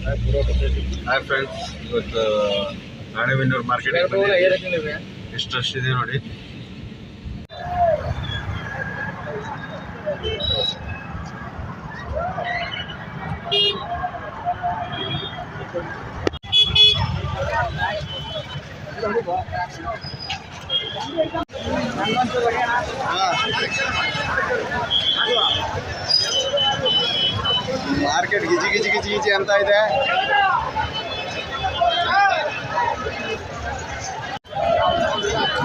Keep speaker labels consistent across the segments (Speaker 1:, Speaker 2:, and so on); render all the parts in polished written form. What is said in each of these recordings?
Speaker 1: Hi friends, ಇವತ್ತು ರಾಣೆಬೆನ್ನೂರು ಮಾರ್ಕೆಟಿಗೆ ಬಂದಿದ್ದೀವಿ. ಎಷ್ಟು ರಶ್ ಇದೆ ನೋಡಿ. ಮಾರ್ಕೆಟ್ ಗಿಜಿ ಗಿಜಿ ಗಿಜಿ ಗಿಜಿ ಅಂತ ಇದೆ.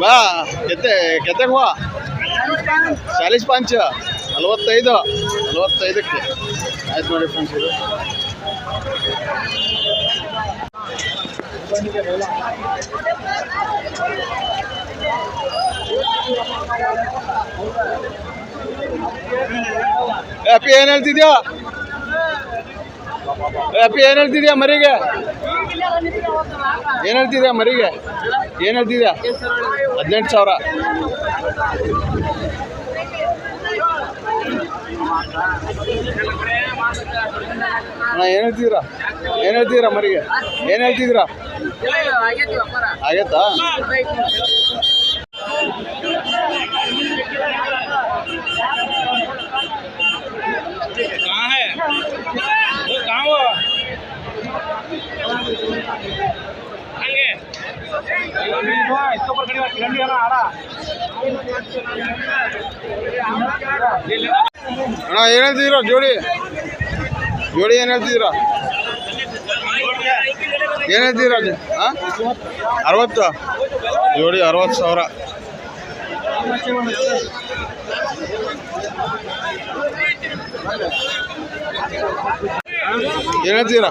Speaker 1: ಬಾ ಕೆತ್ತೆ ಹೂವು 45 45ಕ್ಕೆ ಆಯ್ತು ನೋಡಿ ಫ್ರೆಂಡ್ಸ್. ಇದು ಹ್ಯಾಪಿ ಏನು ಹೇಳ್ತಿದ್ಯಾ? ಹ್ಯಾಪಿ ಏನು ಹೇಳ್ತಿದ್ಯಾ ಮರಿಗೆ? ಏನು ಹೇಳ್ತಿದ್ಯಾ ಮರಿಗೆ? ಏನು ಹೇಳ್ತಿದ್ಯಾ? 18,000. ಅಣ್ಣ ಏನು ಹೇಳ್ತಿದ್ದೀರಾ? ಏನು ಹೇಳ್ತಿದ್ದೀರಾ ಮರಿಗೆ? ಏನು ಹೇಳ್ತಿದ್ದೀರಾ? ಆಗೈತಾ? ಅಣ್ಣ ಏನು ಹೇಳ್ತಿದ್ದೀರಾ? ಜೋಡಿ ಏನು ಹೇಳ್ತಿದ್ದೀರಾ? ಏನು ಹೇಳ್ತಿದ್ದೀರಾ? 60 ಜೋಡಿ 60,000. ಏನು ಹೇಳ್ತೀರಾ?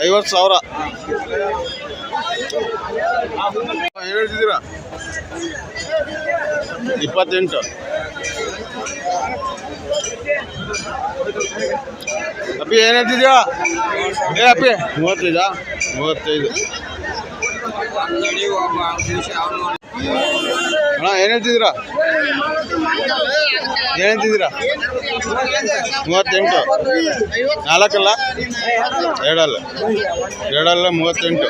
Speaker 1: 50,000. ಏನು ಹೇಳ್ತಿದ್ದೀರಾ? 28. ಅಪ್ಪಿ ಏನು ಹೇಳ್ತಿದ್ಯಾ? ಅಪ್ಪಿ 35. ಅಣ್ಣ ಏನು ಹೇಳ್ತಿದ್ದೀರಾ? 38. 4 2 38.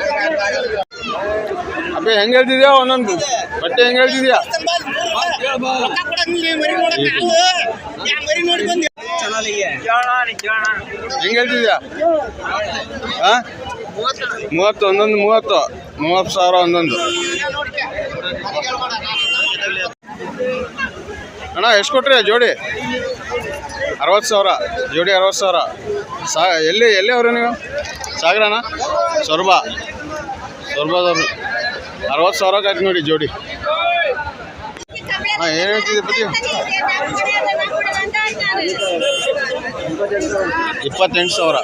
Speaker 1: ಅಪ್ಪಿ ಹೆಂಗೆ ಹೇಳ್ತಿದ್ಯಾ? ಒಂದೊಂದು ಬಟ್ಟೆ ಹೆಂಗೆ ಹೇಳ್ತಿದ್ಯಾ? ಹೆಂಗೆ ಹೇಳ್ತಿದ್ಯಾ? 30 ಒಂದೊಂದು 30,000 ಒಂದೊಂದು. ಅಣ್ಣ ಎಷ್ಟು ಕೊಟ್ರಿ ಜೋಡಿ? 60,000 ಜೋಡಿ 60,000. ಎಲ್ಲಿ ಅವರು ನೀವು? ಸಾಗರನ? ಸೊರಬದವ್ರು 60,000 ಆಯ್ತು ನೋಡಿ ಜೋಡಿ. ಹಾಂ ಏನು ಹೇಳ್ತಿದ್ದೆ ಪತಿ? 28,000.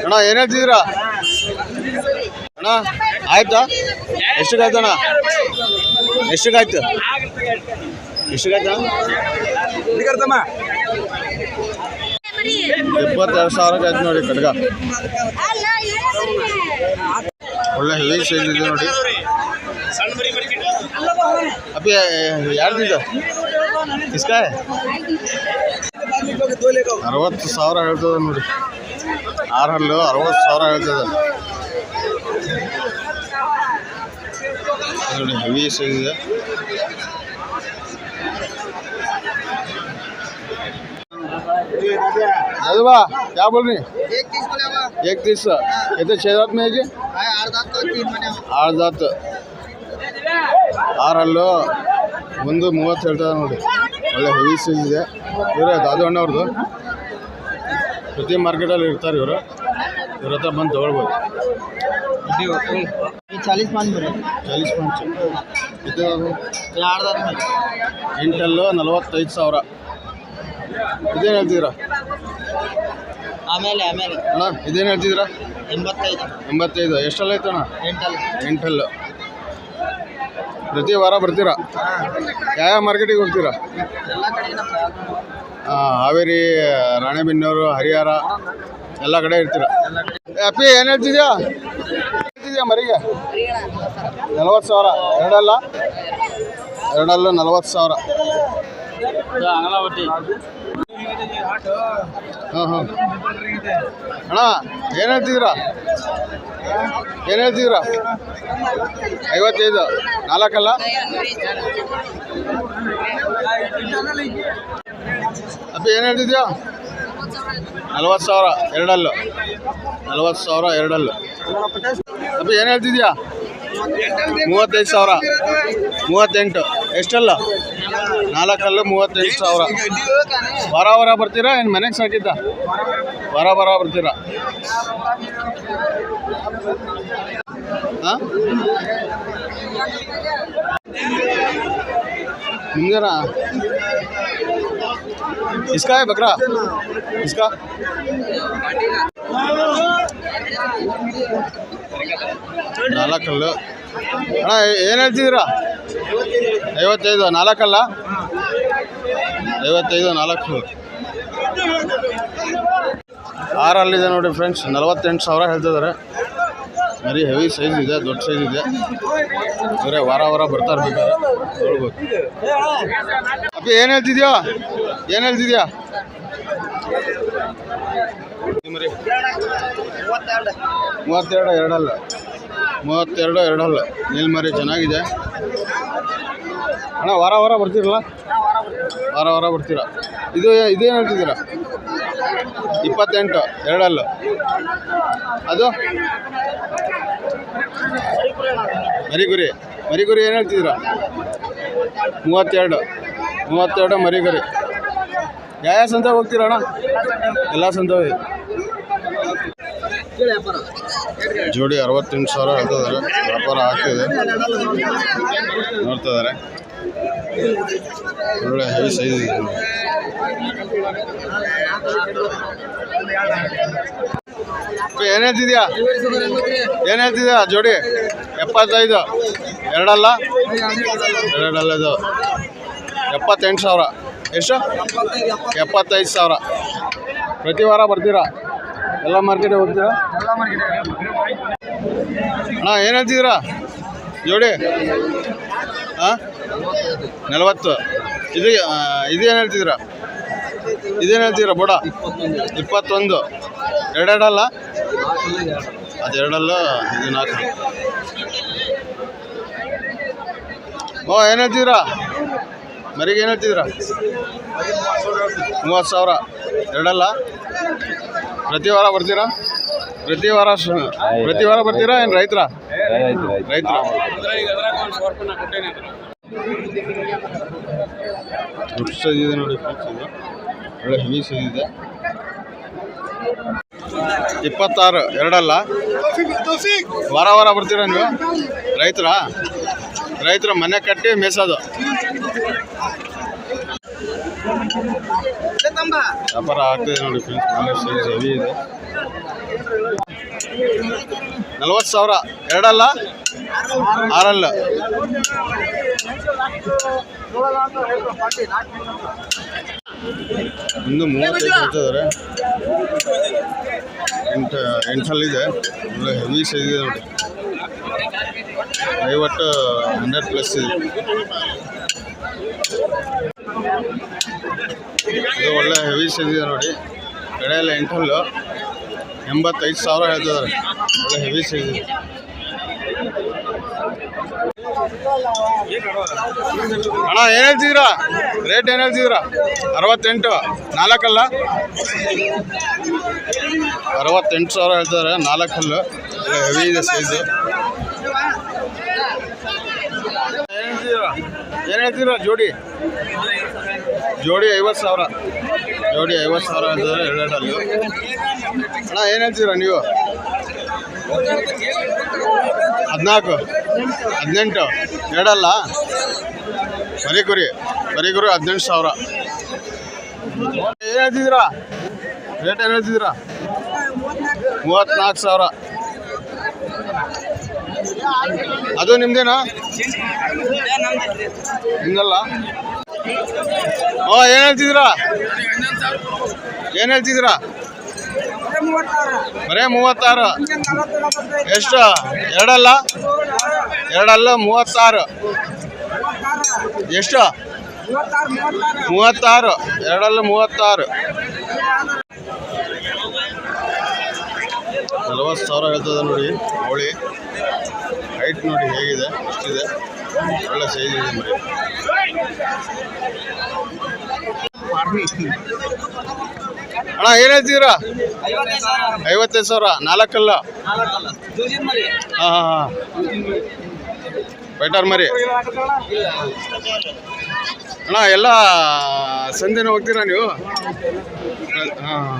Speaker 1: ಅಣ್ಣ ಏನು ಹೇಳ್ತಿದ್ದೀರಾ? ಅಣ್ಣ ಆಯ್ತಾ? ಎಷ್ಟಕ್ಕಾಯ್ತು ಅಣ್ಣ? ಎಷ್ಟಕ್ಕಾಯ್ತು? 22,000 ಆಯ್ತು ನೋಡಿ ಕಡ್ಗ. ಒಳ್ಳೆ ಹೆವಿ ಸೈಜ್ ಇದೆ ನೋಡಿ. ಅಪ್ಪಿ ಯಾರ್ದಿದ್ದು? ಇಸ್ಕಾ 60,000 ಹೇಳ್ತದೆ ನೋಡಿ. 6 60,000 ಹೇಳ್ತದೆ ನೋಡಿ. ಹೆವಿ ಸೈಜ್ ಇದೆ. दादुबा क्या बोल रही? 31 कहते 6 दांत में है कि 8 दांत 6 ಒಂದು 30 ಹೇಳ್ತದೆ ನೋಡಿ. ಒಳ್ಳೆ ಹೆವಿ ಸೈಜ್ ಇದೆ. ಇವರೇ ದಾದು ಅಣ್ಣವ್ರದ್ದು. ಪ್ರತಿ ಮಾರ್ಕೆಟಲ್ಲಿ ಇರ್ತಾರೆ ಇವರು. ಇವ್ರ ಹತ್ರ ಬಂದು ತೊಗೊಳ್ಬೋದು.
Speaker 2: 40 पाँच
Speaker 1: 40 पाँच कितने 8 45,000. ಇದೇನು ಹೇಳ್ತಿದ್ದೀರಾ?
Speaker 2: ಆಮೇಲೆ
Speaker 1: ಅಣ್ಣ ಇದೇನು ಹೇಳ್ತಿದ್ದೀರಾ? 85. ಎಷ್ಟಲ್ಲ ಆಯ್ತು ಅಣ್ಣ? 8. ಪ್ರತಿ ವಾರ ಬರ್ತೀರಾ? ಯಾವ ಮಾರ್ಕೆಟಿಗೆ ಹೋಗ್ತೀರಾ? ಹಾವೇರಿ, ರಾಣೆಬೆನ್ನೂರು, ಹರಿಹರ ಎಲ್ಲ ಕಡೆ ಇರ್ತೀರಾ? ಅಪ್ಪಿ ಏನು ಹೇಳ್ತಿದ್ಯಾ ಮರಿಗೆ? 40,000. ಎರಡಲ್ಲ 40,000. ಹಾಂ ಹಾಂ ಅಣ್ಣ ಏನು ಹೇಳ್ತಿದ್ದೀರಾ 55 ನಾಲ್ಕಲ್ಲ ಅಪ್ಪ ಏನು ಹೇಳ್ತಿದ್ಯಾ 40,000 ಎರಡಲ್ಲು 40,000 ಎರಡಲ್ಲು ಅಪ್ಪ ಏನು ಹೇಳ್ತಿದ್ಯಾ 35,000 38 ಎಷ್ಟಲ್ಲ ನಾಲ್ಕಲ್ಲು 38,000 ವಾರ ಬರ್ತೀರಾ ಏನು ಮನೆಗೆ ಸಾಕಿದ್ದ ವಾರ ಬರ್ತೀರಾ ಹಾಂ ನಿಮ್ದೇನಾ इसका है बकरा इसका ನಾಲ್ಕಲ್ಲು ಅಣ್ಣ ಏನು ಹೇಳ್ತಿದ್ದೀರಾ 55 ನಾಲ್ಕಲ್ಲ 55 ನಾಲ್ಕು 6 ನೋಡಿ ಫ್ರೆಂಡ್ಸ್ 48,000 ಹೇಳ್ತಿದ್ದಾರೆ ಮರಿ ಹೆವಿ ಸೈಜ್ ಇದೆ ದೊಡ್ಡ ಸೈಜ್ ಇದೆ ಬರೀ ವಾರ ಬರ್ತಾ ಇರ್ಬೇಕು ನೋಡ್ಬೋದು ಅಪ್ಪ ಏನು ಹೇಳ್ತಿದ್ಯಾ ಮರಿ 32 ಎರಡಲ್ಲ ನೀಲ್ ಮರಿ ಚೆನ್ನಾಗಿದೆ ಅಣ್ಣ ವಾರ ಬರ್ತೀರಲ್ಲ ವಾರ ಬರ್ತೀರಾ ಇದೇನು ಹೇಳ್ತಿದ್ದೀರಾ 28 ಎರಡಲ್ಲು ಅದು ಮರಿಗುರಿ ಏನು ಹೇಳ್ತಿದ್ದೀರಾ 32 ಮರಿಗುರಿ ಯಾವ ಸಂತೆಗೆ ಹೋಗ್ತೀರಾ ಅಣ್ಣ ಎಲ್ಲ ಸಂತೆಗೆ ಜೋಡಿ 68,000 ಹೇಳ್ತಿದ್ದಾರೆ ವ್ಯಾಪಾರ ಆಗ್ತಿದೆ ನೋಡ್ತಾ ಇದ್ದಾರೆ ಒಳ್ಳೆ ಹೆವಿ ಸೈಜ್ ಇದೆ ಏನು ಹೇಳ್ತಿದ್ಯಾ ಜೋಡಿ 75 ಎರಡಲ್ಲ ಇದು 78,000 ಎಷ್ಟು 75,000 ಪ್ರತಿ ವಾರ ಬರ್ತೀರಾ ಎಲ್ಲ ಮಾರ್ಕೆಟಿಗೆ ಹೋಗ್ತೀರಾ ಅಣ್ಣ ಏನು ಹೇಳ್ತಿದ್ದೀರಾ ಜೋಡಿ ಹಾಂ 40 ಇದೇನು ಹೇಳ್ತಿದ್ದೀರಾ ಬೋಡ 21 ಎರಡಲ್ಲ ಅದು ಎರಡಲ್ಲ ಇದು 4 ಏನು ಹೇಳ್ತಿದ್ದೀರಾ ಮರಿಗೆ ಏನು ಹೇಳ್ತಿದ್ದೀರಾ 30,000 ಎರಡಲ್ಲ ಪ್ರತಿ ವಾರ ಬರ್ತೀರಾ ಏನು ರೈತರ ದೊಡ್ಡ ಸೈಜ್ ಇದೆ ನೋಡಿ ಫ್ರೆಂಡ್ಸ್ ಇದು ಒಳ್ಳೆ ಹೆವಿ ಸೈಜ್ ಇದೆ 26 ಎರಡಲ್ಲ ವಾರ ಬರ್ತೀರಾ ನೀವು ರೈತರ ಮನೆ ಕಟ್ಟಿ ಮೇಸೋದು ವ್ಯಾಪಾರ ಆಗ್ತಿದೆ ನೋಡಿ ಫ್ರೆಂಡ್ಸ್ ಒಳ್ಳೆ ಸೈಜ್ ಹೆವಿ ಇದೆ 40,000 ಎರಡಲ್ಲ 6 ಒಂದು 35 ಹೇಳ್ತಿದ್ದಾರೆ 8 ಒಳ್ಳೆ ಹೆವಿ ಸೈಜ್ ಇದೆ ನೋಡಿ 50 100 ಪ್ಲಸ್ ಇದೆ ಇದು ಒಳ್ಳೆ ಹೆವಿ ಸೈಜ್ ಇದೆ ನೋಡಿ ಕಡೆಯಲ್ಲ 85,000 ಹೇಳ್ತಿದ್ದಾರೆ ಒಳ್ಳೆ ಹೆವಿ ಸೈಜ್ ಇದೆ ಅಣ್ಣ ಏನು ಹೇಳ್ತಿದ್ದೀರಾ ರೇಟ್ 68 ನಾಲ್ಕಲ್ಲ 68,000 ಹೇಳ್ತಿದ್ದಾರೆ ನಾಲ್ಕಲ್ಲು ಒಳ್ಳೆ ಹೆವಿ ಇದೆ ಸೈಜು ಏನು ಹೇಳ್ತಿದ್ದೀರಾ ಜೋಡಿ 50,000 ಹೇಳ್ತಿದ್ದಾರೆ ಎರಡಲ್ಲು ಅಣ್ಣ ಏನು ಹೇಳ್ತಿದ್ದೀರಾ ನೀವು 14 18 ಎರಡಲ್ಲ ಮರಿಗುರಿ 18,000 ಏನು ಹೇಳ್ತಿದ್ದೀರಾ ರೇಟ್ ಏನು ಹೇಳ್ತಿದ್ದೀರಾ 34,000 ಅದು ನಿಮ್ದೇನಾ ನಿಮ್ದಲ್ಲ ಏನು ಹೇಳ್ತಿದ್ದೀರಾ ಬರೇ 36 ಎಷ್ಟು ಎರಡಲ್ಲ 36 ಎಷ್ಟು 36 ಎರಡಲ್ಲ 36 40,000 ಹೇಳ್ತದೆ ನೋಡಿ. ಅವಳಿ ಹೈಟ್ ನೋಡಿ ಹೇಗಿದೆ, ಇಷ್ಟಿದೆ, ಒಳ್ಳೆ ಸೈಜ್ ಇದೆ ಮರಿ. ಅಣ್ಣ ಏನು ಹೇಳ್ತೀರಾ? 55,000 4 ಹಾಂ ಬೆಟರ್ ಮರಿ. ಅಣ್ಣ ಎಲ್ಲ ಸಂಜೆನ ಹೋಗ್ತೀರಾ ನೀವು? ಹಾಂ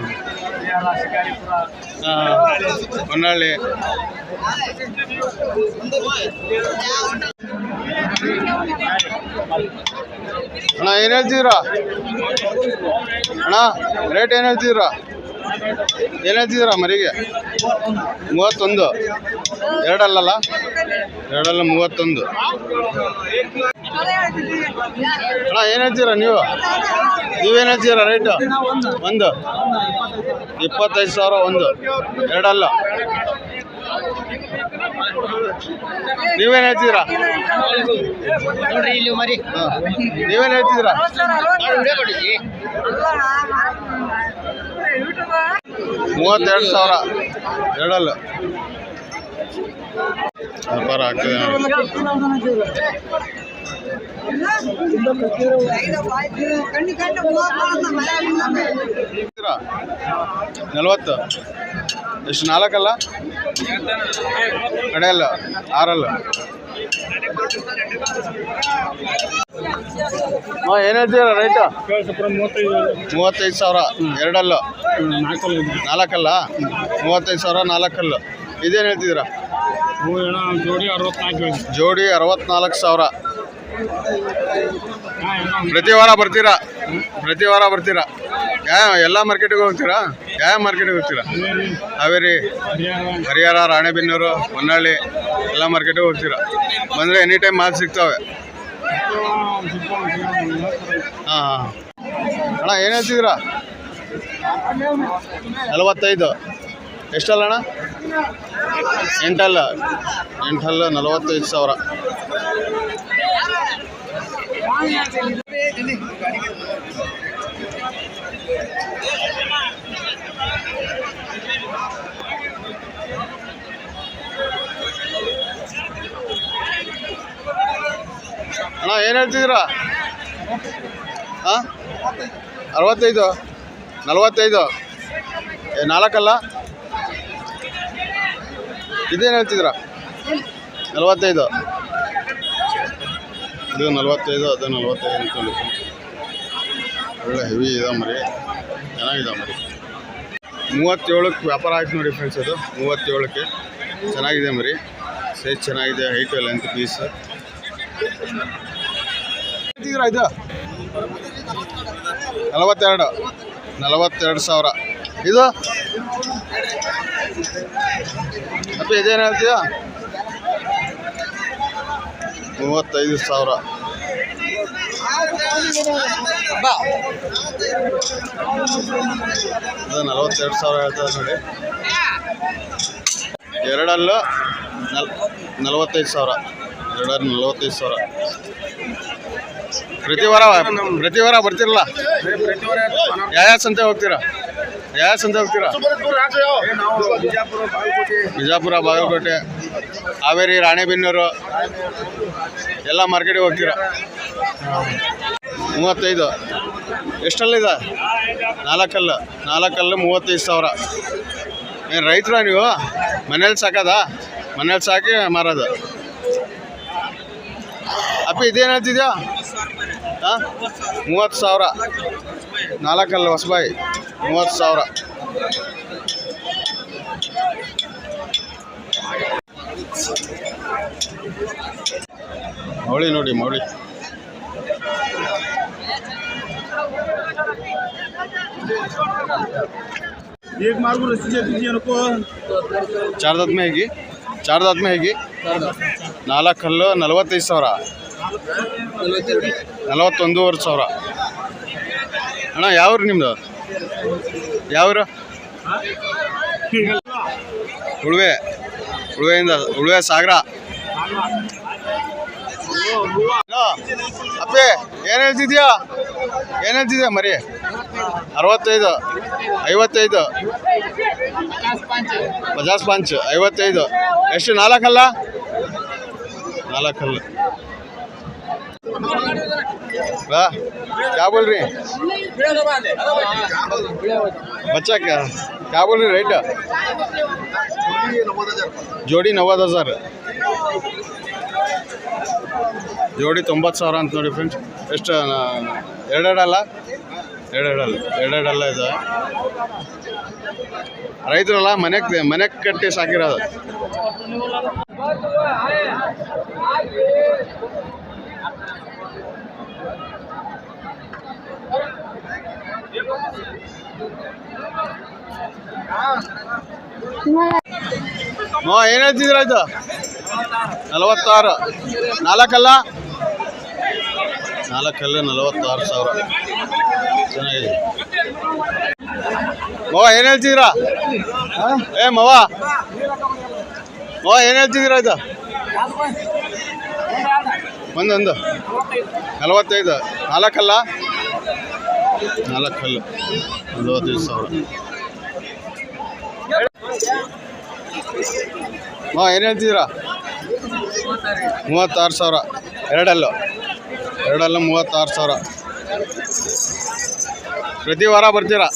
Speaker 1: ಹೊನ್ನಾಳಿ. ಅಣ್ಣ ಏನು ಹೇಳ್ತಿದ್ದೀರಾ ಅಣ್ಣ? ರೇಟ್ ಏನು ಹೇಳ್ತಿದ್ದೀರಾ? ಏನು ಹೇಳ್ತಿದ್ದೀರಾ ಮರಿಗೆ? 31 ಎರಡಲ್ಲ 31. ಅಣ್ಣ ಏನು ಹೇಳ್ತೀರಾ ನೀವೇನು ಹೇಳ್ತೀರಾ ರೇಟು? 1 25,000 1 ಎರಡಲ್ಲ. ನೀವೇನು ಹೇಳ್ತಿದ್ದೀರಾ? ನೀವೇನು ಹೇಳ್ತಿದ್ದೀರಾ? 32,000 ಎರಡಲ್ಲ. ವ್ಯಾಪಾರ ಆಗ್ತದೆ. 40 ಎಷ್ಟು? 4 ಅಲ್ಲ ಕಡೆಯಲ್ಲ 6 ಏನು ಹೇಳ್ತೀರ ರೇಟು? 35,000 ಎರಡಲ್ಲ 4 ಅಲ್ಲ 35,000 4 ಇದೇನು ಹೇಳ್ತಿದ್ದೀರಾ? ಜೋಡಿ 64,000. ಪ್ರತಿ ವಾರ ಬರ್ತೀರಾ? ಯಾವ ಎಲ್ಲ ಮಾರ್ಕೆಟಿಗೆ ಹೋಗ್ತೀರಾ? ಯಾವ ಮಾರ್ಕೆಟಿಗೆ ಹೋಗ್ತೀರಾ? ಹಾವೇರಿ, ಹರಿಹರ, ರಾಣೆಬೆನ್ನೂರು, ಹೊನ್ನಾಳಿ ಎಲ್ಲ ಮಾರ್ಕೆಟಿಗೆ ಹೋಗ್ತೀರಾ? ಬಂದರೆ ಎನಿ ಟೈಮ್ ಮಾಲ್ ಸಿಗ್ತವೆ. ಹಾಂ ಅಣ್ಣ ಏನು ಹೇಳ್ತಿದ್ದೀರಾ? 45 ಎಷ್ಟಲ್ಲ ಅಣ್ಣ? 8 45,000. ಅಣ್ಣ ಏನು ಹೇಳ್ತಿದ್ದೀರಾ? ಹಾಂ 65 45 4 ಅಲ್ಲ ಇದೇನು ಹೇಳ್ತಿದ್ದೀರಾ? 45 ಇದು 45 ಅದು 45 ಅಂತೇಳಿ. ಒಳ್ಳೆ ಹೆವಿ ಇದೆ ಮರಿ, ಚೆನ್ನಾಗಿದೆ ಮರಿ. 37ಕ್ಕೆ ವ್ಯಾಪಾರ ಆಯ್ತು ನೋಡಿ ಫ್ರೆಂಡ್ಸ್. ಅದು 37ಕ್ಕೆ ಚೆನ್ನಾಗಿದೆ ಮರಿ, ಸೈಜ್ ಚೆನ್ನಾಗಿದೆ, ಹೈಟು ಲೆಂತ್ ಪೀಸ್. ಇದು 42,000 ಇದು ಅಪ್ಪ ಇದೇನು ಹೇಳ್ತೀಯಾ? 35,000. ಅದು 42,000 ಹೇಳ್ತದೆ ನೋಡಿ. ಎರಡಲ್ಲೂ 45,000. ಎರಡಲ್ಲಿ 45,000. ಪ್ರತಿ ವಾರ ಬರ್ತಿರಲ್ಲ? ಯಾವ ಸಂತೆ ಹೋಗ್ತೀರಾ? ಬಿಜಾಪುರ, ಬಾಗಲಕೋಟೆ, ಹಾವೇರಿ, ರಾಣೆಬೆನ್ನೂರು ಎಲ್ಲ ಮಾರ್ಕೆಟಿಗೆ ಹೋಗ್ತೀರಾ? 35 ಎಷ್ಟಲ್ಲಿದೆ? 4 35,000. ಏನು ರೈತರ ನೀವು? ಮನೇಲಿ ಸಾಕೋದಾ? ಮನೇಲಿ ಸಾಕಿ ಮಾರೋದು? ಅಪ್ಪ ಇದೇನು ಹೇಳ್ತಿದ್ಯಾ? ಹಾಂ 30,000. 4 ಹೊಸಬಾಯಿ 30,000. ಮೌಳಿ ನೋಡಿ, ಮೌಳಿ एक माल को रस्सी दीजिए उनको। 4 दांत में हैगी 4 कल्ಲು 45,000 41,500. ಅಣ್ಣ ಯಾವ್ರು ನಿಮ್ಮದು? ಯಾವ್ರು? ಉಳುವೆ ಸಾಗರ. ಅಪ್ಪೆ ಏನು ಹೇಳ್ತಿದ್ಯಾ ಮರಿ 65 55 50 ಪಂಚ್ 55 ಎಷ್ಟು 4 ಅಲ್ಲ वाह क्या बोल रही बच्चा क्या बोल रही रेट जोड़ी 90,000 जोड़ी 90,000 ಅಂತ ನೋಡಿ ಫ್ರೆಂಡ್ಸ್ ಎಷ್ಟು ಎರಡೆರಡಲ್ಲ ಇದೆ ರೈತರಲ್ಲ ಮನೆ ಕಟ್ಟಿ ಸಾಕಿರೋದು ಏನು ಹೇಳ್ತಿದ್ದೀರ ಇದು 46 4 46,000 ಚೆನ್ನಾಗಿದೆ ಮವ ಏನು ಹೇಳ್ತಿದ್ದೀರಾ ಮವ ಏನು ಹೇಳ್ತಿದ್ದೀರಾ ಇದು ಒಂದು 45 4 ಅಲ್ಲ 45,000 ಏನು ಹೇಳ್ತಿದ್ದೀರಾ 36,000 ಎರಡಲ್ಲು 36,000 ಪ್ರತಿ ವಾರ ಬರ್ತೀರಾ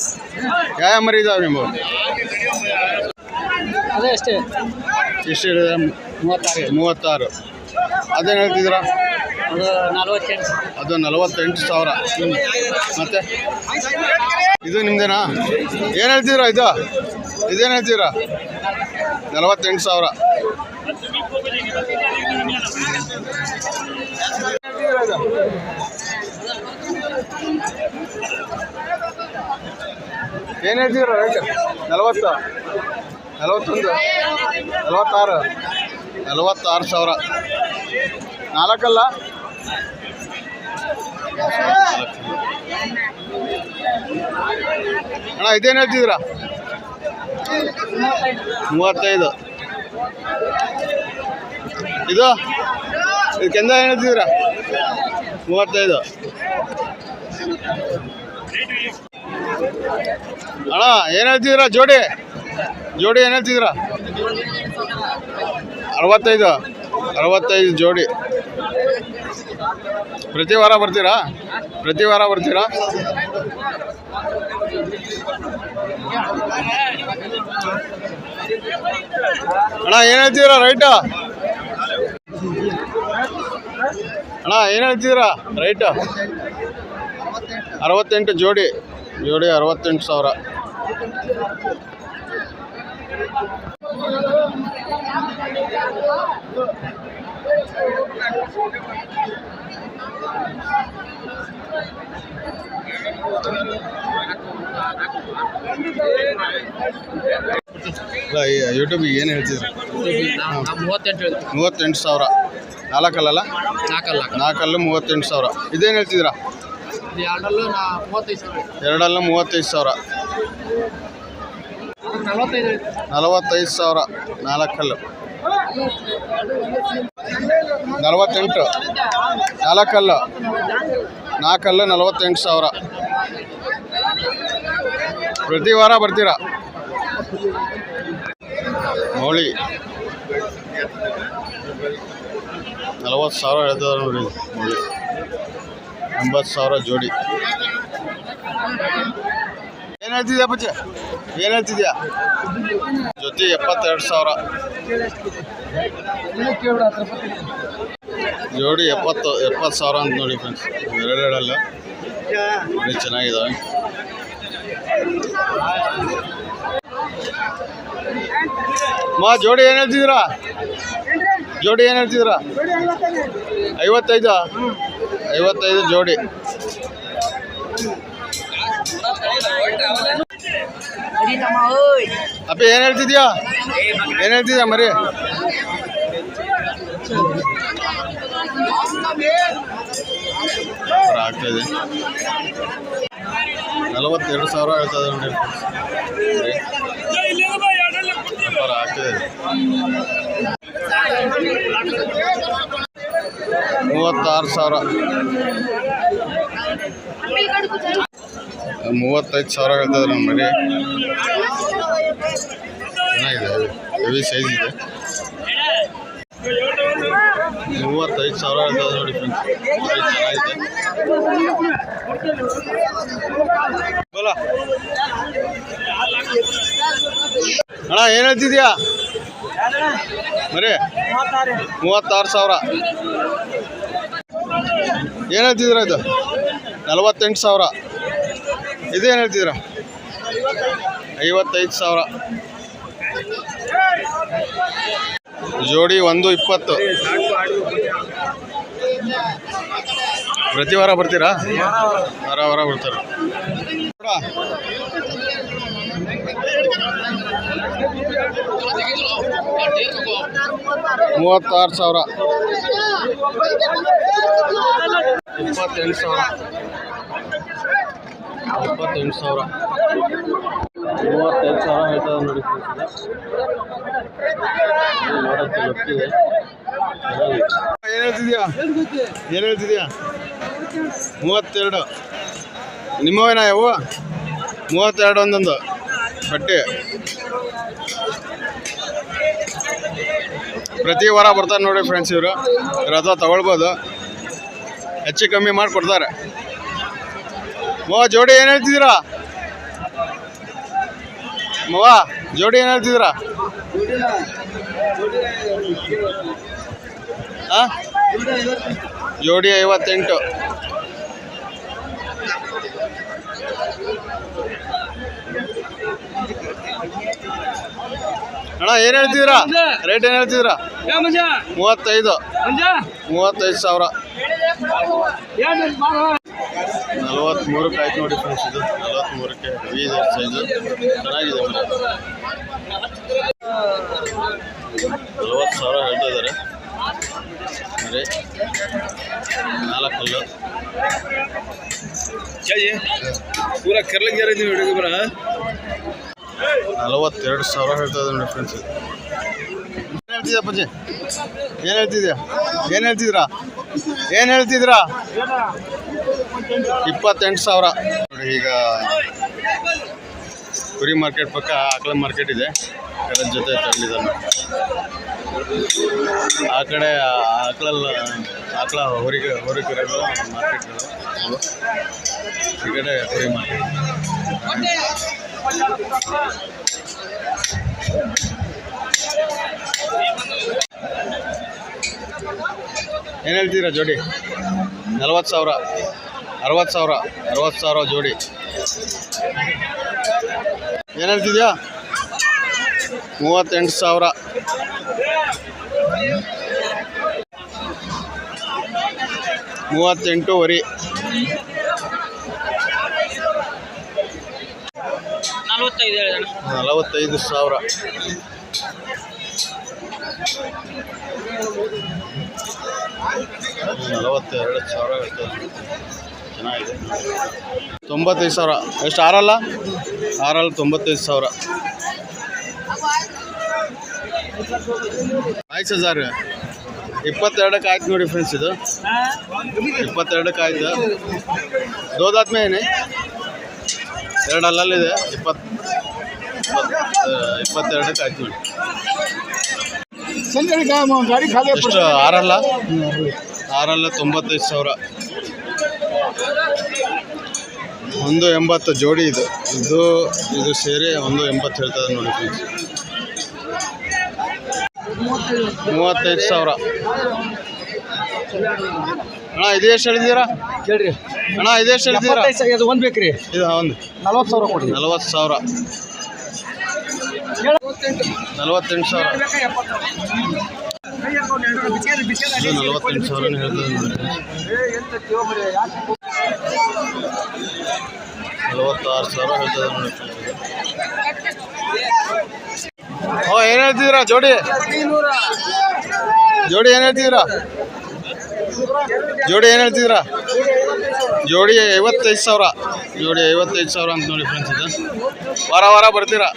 Speaker 1: ಯಾವ ಮರಿ ಇದಾವೆ ನಿಮ್ಮವು ಎಷ್ಟು 36 ಅದೇನು ಹೇಳ್ತಿದ್ದೀರಾ ಅದು 48,000 ಮತ್ತೆ ಇದು ನಿಮ್ದೇನಾ ಏನು ಹೇಳ್ತಿದ್ದೀರಾ ಇದೇನು ಹೇಳ್ತಿದ್ದೀರಾ 48,000 ಏನು ಹೇಳ್ತಿದ್ದೀರಾ ರೈಟ್ 40 41 46,000 4 ಅಲ್ಲ ಅಣ್ಣ ಇದೇನು ಹೇಳ್ತಿದ್ದೀರಾ 35 ಇದು ಕೆಂದ ಏನು ಹೇಳ್ತಿದ್ದೀರಾ 35 ಅಣ್ಣ ಏನು ಹೇಳ್ತಿದ್ದೀರಾ ಜೋಡಿ ಏನು ಹೇಳ್ತಿದ್ದೀರಾ 65 ಜೋಡಿ ಪ್ರತಿ ವಾರ ಬರ್ತೀರಾ ಅಣ್ಣ ಏನು ಹೇಳ್ತಿದ್ದೀರಾ ರೈಟ ಅಣ್ಣ ಏನು ಹೇಳ್ತಿದ್ದೀರಾ ರೈಟ್ 68 ಜೋಡಿ 68,000 ಯೂಟ್ಯೂಬಿಗೆ ಏನು ಹೇಳ್ತಿದ್ರು 38,000 4 ಅಲ್ಲ 38,000 ಇದೇನು ಹೇಳ್ತಿದ್ದೀರಾ ಎರಡಲ್ಲೂ 35,000 45,000 4 48 4 48,000 ಪ್ರತಿ ವಾರ ಬರ್ತೀರಾ ಮೌಳಿ 40,000 ಹೇಳ್ತಿದ್ದಾರೆ ನೋಡಿ ಮೌಳಿ 80,000 ಜೋಡಿ ಏನು ಹೇಳ್ತಿದ್ಯಾ ಬಚ್ಚೆ ಏನು ಹೇಳ್ತಿದ್ಯಾ ಜೊತೆ 72,000 ಜೋಡಿ 70,000 ಅಂತ ನೋಡಿ ಫ್ರೆಂಡ್ಸ್ ಎರಡೆರಡಲ್ಲ ಚೆನ್ನಾಗಿದ್ದಾವೆ ಜೋಡಿ ಏನು ಹೇಳ್ತಿದ್ದೀರಾ 55 ಜೋಡಿ ಅಪ್ಪ ಏನು ಹೇಳ್ತಿದ್ಯಾ ಮರಿ ಆಗ್ತಾಯಿದೆ 42,000 ಹೇಳ್ತದೆ ನೋಡಿ ವ್ಯಾಪಾರ ಆಗ್ತಾಯಿದೆ 36,000. 35,000 ಹೇಳ್ತಾ ಇದ್ದಾರೆ ನಮ್ಮ ಮರಿ. ಚೆನ್ನಾಗಿದೆ, ಹೆವಿ ಸೈಜ್ ಇದೆ. 35,000 ಹೇಳ್ತಾ ಇದ್ದಾರೆ ನೋಡಿ ಫ್ರೆಂಡ್ಸ್. ಚೆನ್ನಾಗಿದೆ. ಬೋಲ ಅಣ್ಣ ಏನು ಹೇಳ್ತಿದ್ಯಾ ಮರಿ? 36,000. ಏನು ಹೇಳ್ತಿದ್ದೀರಾ ಇದು? 48,000. ಇದೇನು ಹೇಳ್ತಿದ್ದೀರಾ? 55,000. ಜೋಡಿ 120. ಪ್ರತಿ ವಾರ ಬರ್ತೀರಾ? ವಾರ ಬರ್ತಾರೆ. 36,000. 28,000. 35,000 ಹೇಳ್ತದೆ ನೋಡಿ. ನೋಡೋಕ್ಕೆ ಗೊತ್ತಿದೆ. ಏನು ಹೇಳ್ತಿದ್ಯಾ? 32. ನಿಮ್ಮವೇನಾ ಇವು? 32 ಒಂದೊಂದು ಬಟ್ಟೆ. ಪ್ರತಿ ವಾರ ಬರ್ತಾರೆ ನೋಡಿ ಫ್ರೆಂಡ್ಸ್. ಇವರು ರಥ ತಗೊಳ್ಬೋದು, ಹೆಚ್ಚು ಕಮ್ಮಿ ಮಾಡಿ ಕೊಡ್ತಾರೆ. ಜೋಡಿ ಏನು ಹೇಳ್ತಿದ್ದೀರಾ? ಜೋಡಿ ಏನು ಹೇಳ್ತಿದ್ದೀರಾ? ಜೋಡಿ 58. ಅಣ್ಣ ಏನು ಹೇಳ್ತಿದ್ದೀರಾ? ರೇಟ್ ಏನು ಹೇಳ್ತಿದ್ದೀರಾ? 35,000. 43 ಆಯ್ತು ನೋಡಿ ಫ್ರೆಂಡ್ಸ್. ಇದು 43ಕ್ಕೆ ಹೆವಿ ಇದೆ ಸೈಜು. ಚೆನ್ನಾಗಿದೆ. 40,000 ಹೇಳ್ತಾ ಇದ್ದಾರೆ. ಅರೆ 4 ಕಲ್ಲು ಪೂರಾ ಕೆರ್ಲಿಗೆ ಯಾರಿದ್ದೀವಿ ಹುಡುಗ ಬರ. 42,000 ಹೇಳ್ತಾ ಇದ್ದಾರೆ ನೋಡಿ ಫ್ರೆಂಡ್ಸ್. ಏನು ಹೇಳ್ತಿದ್ಯಾ ಅಪ್ಪಾಜಿ? ಏನು ಹೇಳ್ತಿದ್ಯಾ? ಏನು ಹೇಳ್ತಿದ್ದೀರಾ? 28,000 ನೋಡಿ. ಈಗ ಕುರಿ ಮಾರ್ಕೆಟ್ ಪಕ್ಕ ಆಕಳ ಮಾರ್ಕೆಟ್ ಇದೆ. ಅದರ ಜೊತೆ ತಗೊಂಡಿದ್ದಾನೆ. ಆ ಕಡೆ ಆಕಳ ಹೊರಗಿರೋದು ಮಾರ್ಕೆಟ್ಗಳು, ಈ ಕಡೆ ಕುರಿ ಮಾರ್ಕೆಟ್. ಏನು ಹೇಳ್ತೀರಾ ಜೋಡಿ? 40,000. 60,000 ಜೋಡಿ. ಏನು ಹೇಳ್ತಿದ್ಯಾ? 38,000. 38,500. 45,000. 42,000 ಇರ್ತದೆ. ಚೆನ್ನಾಗಿದೆ. 95,000. ಎಷ್ಟು? 6 95,000. 5,000. 22ಕ್ಕೆ ಆಯ್ತು ನೋಡಿ ಫ್ರೆಂಡ್ಸ್. ಇದು 22ಕ್ಕೆ ಆಯ್ತು. ದೋದಾದ್ಮೇ ಏನೇ 2 ಅಲ್ಲಲ್ಲಿದೆ. 22ಕ್ಕೆ ಆಯ್ತು ನೋಡಿ. ಎಷ್ಟು? 6 95,000. 180 ಜೋಡಿ. ಇದು ಸೇರಿ 180 ಹೇಳ್ತದೆ ನೋಡಿ ಫ್ರೆಂಡ್ಸ್. 35,000. ಅಣ್ಣ ಇದು ಎಷ್ಟು ಹೇಳಿದ್ದೀರಾ? ಕೇಳ್ರಿ ಅಣ್ಣ, ಇದು ಎಷ್ಟು ಹೇಳಿದ್ದೀರಾ? ಇದು ಒಂದು ಬೇಕ್ರಿ. ಇದು ಒಂದು 40,000 ಕೊಡಿ. 40,000. 48,000. ಇದು 48,000 ಹೇಳ್ತದೆ ನೋಡಿ. 46,000 ಹೇಳ್ತದೆ ನೋಡಿ. ಏನು ಹೇಳ್ತಿದ್ದೀರಾ ಜೋಡಿ? ಏನು ಹೇಳ್ತಿದ್ದೀರಾ? ಜೋಡಿ 55,000. ಜೋಡಿ 55,000 ಅಂತ ನೋಡಿ ಫ್ರೆಂಡ್ಸ್. ಇದು ವಾರ ಬರ್ತೀರಾ?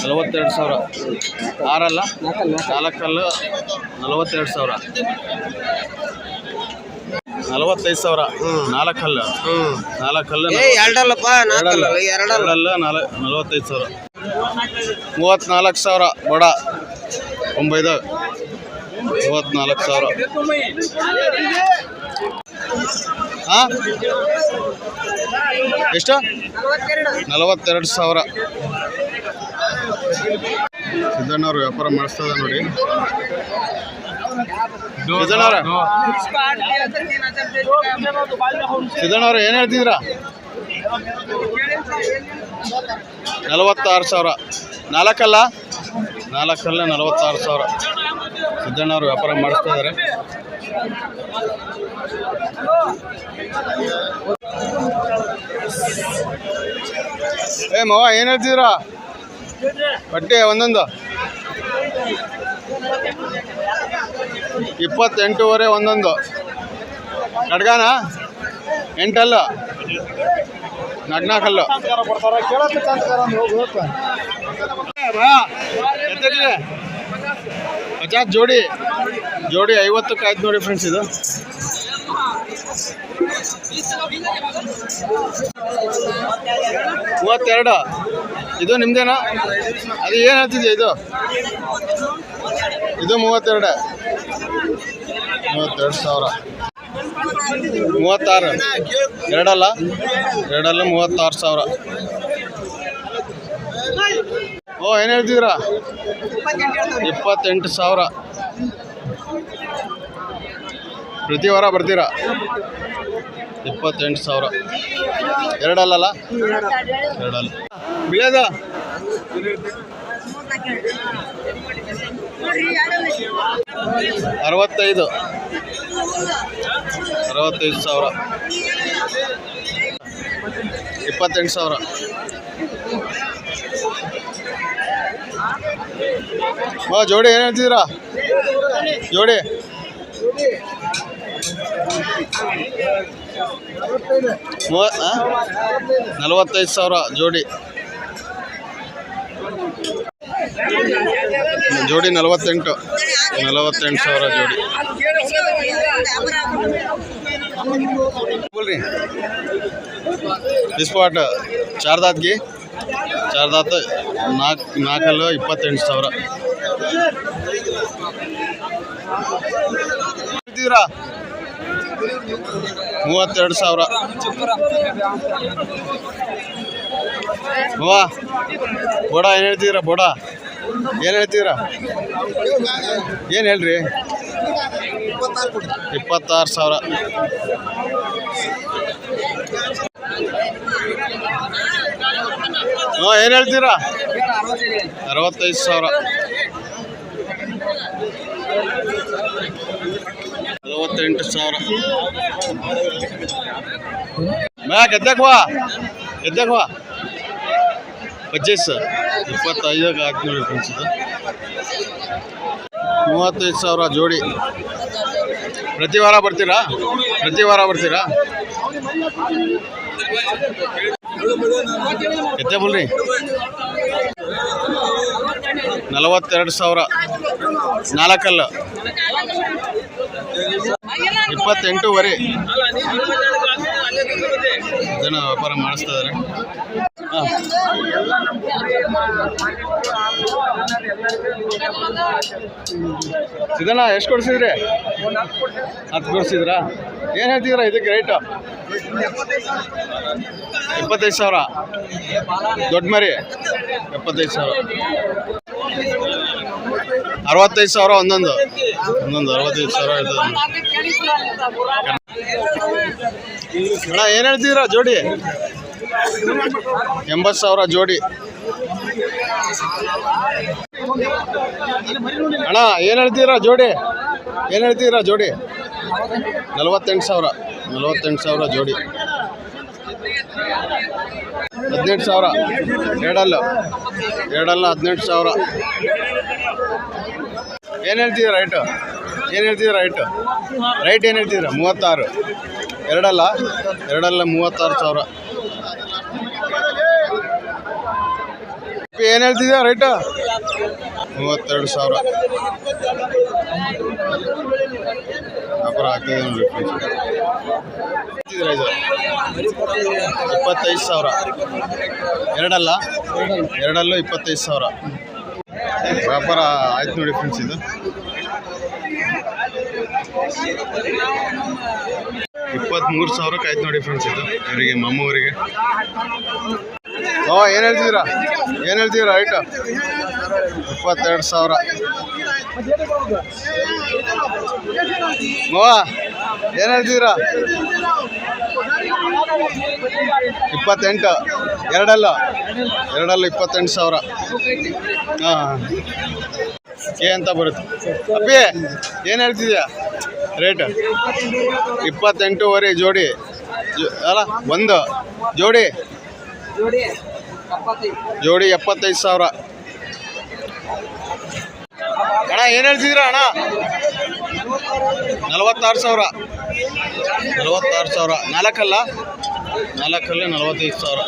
Speaker 1: 42 ಸಾವಿರ. ಆರಲ್ಲ 4 42 ಸಾವಿರ. 45 ಸಾವಿರ. 4 ಹಲ್ಲು 45 ಸಾವಿರ. 34 ಸಾವಿರ ಬಡ 9 34 ಸಾವಿರ. ಹಾಂ ಎಷ್ಟು? 42 ಸಾವಿರ. ಸಿದ್ದಣ್ಣವ್ರು ವ್ಯಾಪಾರ ಮಾಡಿಸ್ತದ ನೋಡಿ. ಸಿದ್ದಣ್ಣವ್ರು ಏನು ಹೇಳ್ತಿದ್ರ? 46 ಸಾವಿರ. 4 ಅಲ್ಲ 46 ಸಾವಿರ. ಸಿದ್ದಣ್ಣವ್ರು ವ್ಯಾಪಾರ ಮಾಡಿಸ್ತಾ ಇದ್ದಾರೆ. ಏ ಮವ ಏನು ಹೇಳ್ತಿದ್ರ? ಬಟ್ಟೆ ಒಂದೊಂದು 28.5 ಒಂದೊಂದು. ಕಡ್ಗಾನ 8 ಅಲ್ಲ 4 ಅಲ್ಲ. 50 ಜೋಡಿ 50ಕ್ಕೆ ಆಯ್ತು ನೋಡಿ ಫ್ರೆಂಡ್ಸ್. ಇದು 32. ಇದು ನಿಮ್ದೇನಾ? ಅದು ಏನು ಹೇಳ್ತಿದ್ಯಾ? ಇದು 32 ಸಾವಿರ. 36. ಎರಡಲ್ಲ 36 ಸಾವಿರ. ಓ ಏನು ಹೇಳ್ತಿದ್ದೀರಾ? 28 ಸಾವಿರ. ಪ್ರತಿ ವಾರ ಬರ್ತೀರಾ? 28 ಸಾವಿರ. ಎರಡಲ್ಲ ಬಿಳಿಯದ 65 ಸಾವಿರ. 28 ಸಾವಿರ. ಜೋಡಿ ಏನು ಹೇಳ್ತಿದ್ದೀರಾ? ಜೋಡಿ 45 ಸಾವಿರ ಜೋಡಿ. 48 ಸಾವಿರ ಜೋಡಿ. बोल रही स्पॉट 4 दाँत 4 28 ಸಾವಿರ. 32 ಸಾವಿರ. ಬೋಡ ಏನು ಹೇಳ್ತಿದ್ದೀರಾ? ಬೋಡ ಏನು ಹೇಳ್ತಿದ್ದೀರಾ? ಏನು ಹೇಳ್ರಿ? 26 ಸಾವಿರ. ಏನು ಹೇಳ್ತೀರಾ? 65 ಸಾವಿರ. 48 ಸಾವಿರ. ಗೆದ್ದಕ್ಕೆ ಬಾ 25 25 ಹಾಕಿ ನೋಡಿ ಫ್ರೆಂಡ್ಸ್. ಇದು 35 ಸಾವಿರ ಜೋಡಿ. ಪ್ರತಿ ವಾರ ಬರ್ತೀರಾ? ಎತ್ತೆ ಬೋಲ್ರಿ 42 ಸಾವಿರ. 4 ಅಲ್ಲ 28.5 ಜನ ವ್ಯಾಪಾರ ಮಾಡಿಸ್ತಾ ಇದ್ದಾರೆ. ಇದನ್ನ ಎಷ್ಟು ಕೊಡ್ಸಿದ್ರಿ? 10 ಕೊಡ್ಸಿದ್ರಾ? ಏನು ಹೇಳ್ತಿದ್ದೀರಾ ಇದಕ್ಕೆ ರೇಟು? 25 ಸಾವಿರ. ದೊಡ್ಡ ಮರಿ 75 ಸಾವಿರ. 65 ಸಾವಿರ ಒಂದೊಂದು 65 ಸಾವಿರ ಇರ್ತದೆ. ಅಣ್ಣ ಏನು ಹೇಳ್ತಿದ್ದೀರಾ ಜೋಡಿ? 80 ಸಾವಿರ ಜೋಡಿ. ಅಣ್ಣ ಏನು ಹೇಳ್ತಿದ್ದೀರಾ ಜೋಡಿ? 48 ಸಾವಿರ. 48 ಸಾವಿರ ಜೋಡಿ. 18 ಸಾವಿರ. ಎರಡಲ್ಲ 18 ಸಾವಿರ. ಏನು ಹೇಳ್ತಿದ್ದೀರಾ ರೈಟು? ರೈಟ್ ಏನು ಹೇಳ್ತಿದ್ದೀರಾ? 36. ಎರಡಲ್ಲ 36 ಸಾವಿರ. ಏನು ಹೇಳ್ತಿದ್ಯಾ ರೇಟು? 32,000 ವ್ಯಾಪಾರ ಆಗ್ತಿದೆ ನೋಡಿ. 25,000 ಎರಡಲ್ಲೂ 25,000 ವ್ಯಾಪಾರ ಆಯ್ತು ನೋಡಿ ಫ್ರೆಂಡ್ಸ್. ಇದು 23,000ಕ್ಕೆ ಆಯ್ತು ನೋಡಿ ಫ್ರೆಂಡ್ಸ್. ಇದು ಇವರಿಗೆ ಮಮ್ಮೂರಿಗೆ. ಏನು ಹೇಳ್ತಿದ್ದೀರಾ ರೈಟು? 22,000. ಏನು ಹೇಳ್ತಿದ್ದೀರಾ? 28. ಎರಡಲ್ಲೂ 28,000. ಹಾಂ ಕೆ ಅಂತ ಬರುತ್ತೆ. ಅಪ್ಪಿ ಏನು ಹೇಳ್ತಿದ್ಯಾ ರೇಟ್? 28,500 ಜೋಡಿ ಅಲ್ಲ, ಒಂದು ಜೋಡಿ 75,000. ಅಣ್ಣ ಏನು ಹೇಳ್ತಿದ್ದೀರಾ ಅಣ್ಣ? 46,000. ನಾಲ್ಕಲ್ಲಿ 45,000.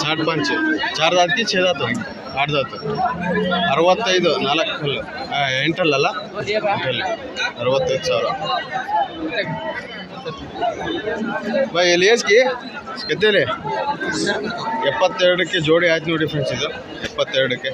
Speaker 1: साठ पंच 4 दात की 6 दात 8 दात 65 4 ಎಂಟಲ್ಲ 65,000 भाई ಎಲ್ಲಿ ಏಸ್ಕಿ ಕೆತ್ತಲೆ 72ಕ್ಕೆ ಜೋಡಿ ಆಯ್ತು ನೋಡಿ ಫ್ರೆಂಡ್ಸ್. ಇದು 72ಕ್ಕೆ